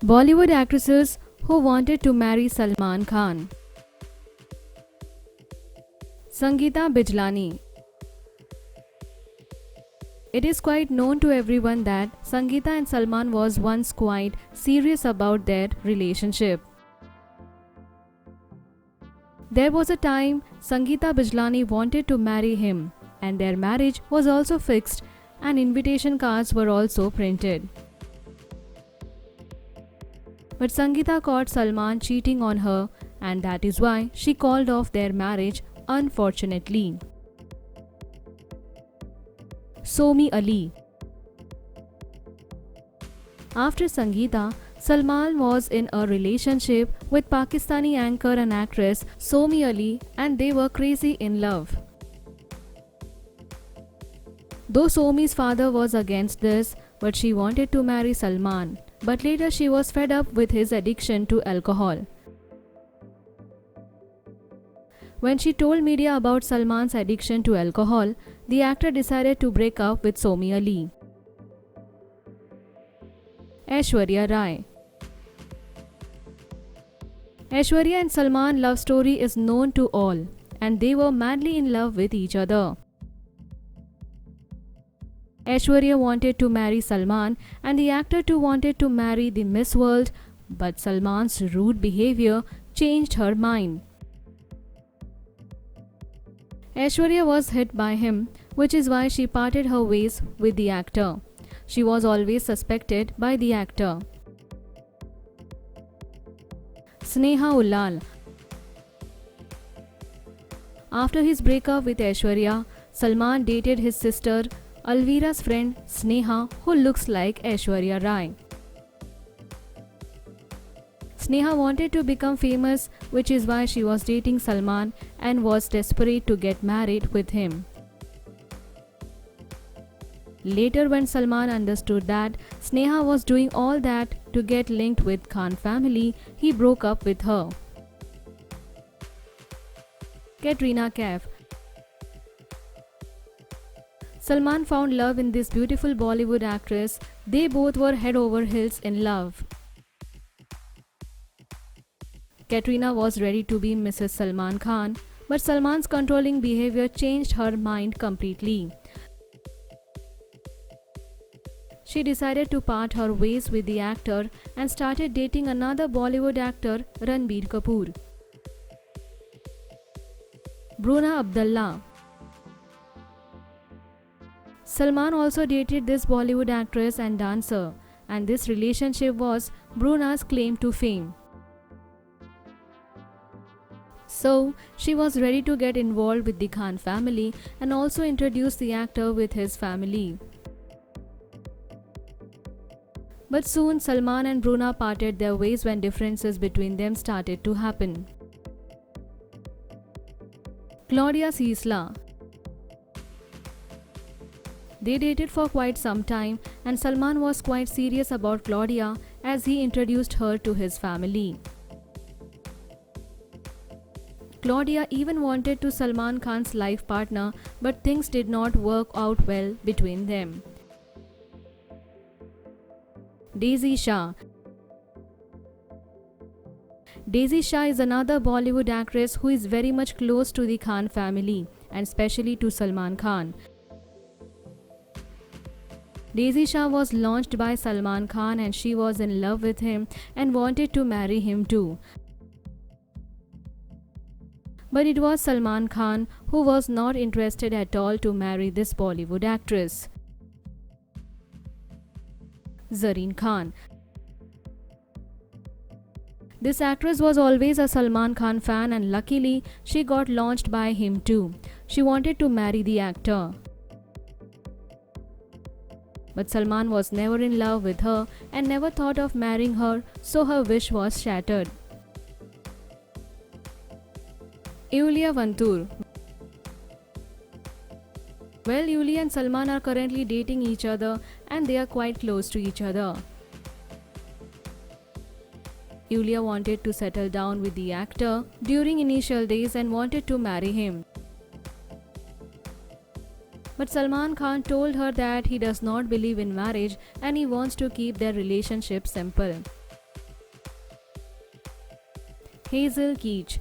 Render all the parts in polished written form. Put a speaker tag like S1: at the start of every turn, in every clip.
S1: Bollywood actresses who wanted to marry Salman Khan. Sangeeta Bijlani. It is quite known to everyone that Sangeeta and Salman was once quite serious about their relationship. There was a time Sangeeta Bijlani wanted to marry him, and their marriage was also fixed and invitation cards were also printed. But Sangeeta caught Salman cheating on her, and that is why she called off their marriage, unfortunately. Somi Ali. After Sangeeta, Salman was in a relationship with Pakistani anchor and actress Somi Ali, and they were crazy in love. Though Somi's father was against this, but she wanted to marry Salman. But later she was fed up with his addiction to alcohol. When she told media about Salman's addiction to alcohol, the actor decided to break up with Somi Ali. Aishwarya Rai. Aishwarya and Salman love story is known to all, and they were madly in love with each other. Aishwarya wanted to marry Salman and the actor too wanted to marry the Miss World, but Salman's rude behavior changed her mind. Aishwarya was hit by him, which is why she parted her ways with the actor. She was always suspected by the actor. Sneha Ullal. After his breakup with Aishwarya, Salman dated his sister Alvira's friend Sneha, who looks like Aishwarya Rai. Sneha wanted to become famous, which is why she was dating Salman and was desperate to get married with him. Later, when Salman understood that Sneha was doing all that to get linked with Khan family, he broke up with her. Katrina Kaif. Salman found love in this beautiful Bollywood actress. They both were head over heels in love. Katrina was ready to be Mrs. Salman Khan, but Salman's controlling behavior changed her mind completely. She decided to part her ways with the actor and started dating another Bollywood actor, Ranbir Kapoor. Bruna Abdullah. Salman also dated this Bollywood actress and dancer, and this relationship was Bruna's claim to fame. So, she was ready to get involved with the Khan family and also introduce the actor with his family. But soon Salman and Bruna parted their ways when differences between them started to happen. Claudia Ciesla. They dated for quite some time, and Salman was quite serious about Claudia as he introduced her to his family. Claudia even wanted to Salman Khan's life partner, but things did not work out well between them. Daisy Shah. Daisy Shah is another Bollywood actress who is very much close to the Khan family and especially to Salman Khan. Daisy Shah was launched by Salman Khan and she was in love with him and wanted to marry him too. But it was Salman Khan who was not interested at all to marry this Bollywood actress. Zareen Khan. This actress was always a Salman Khan fan and luckily she got launched by him too. She wanted to marry the actor. But Salman was never in love with her and never thought of marrying her, so her wish was shattered. Yulia Vantur. Well, Yulia and Salman are currently dating each other and they are quite close to each other. Yulia wanted to settle down with the actor during initial days and wanted to marry him. But Salman Khan told her that he does not believe in marriage and he wants to keep their relationship simple. Hazel Keech.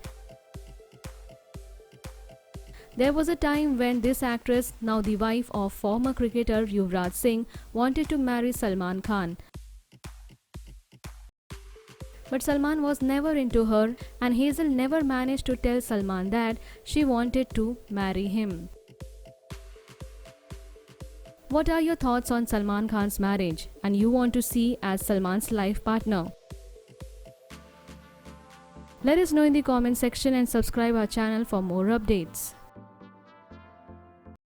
S1: There was a time when this actress, now the wife of former cricketer Yuvraj Singh, wanted to marry Salman Khan. But Salman was never into her, and Hazel never managed to tell Salman that she wanted to marry him. What are your thoughts on Salman Khan's marriage and you want to see as Salman's life partner? Let us know in the comment section and subscribe our channel for more updates.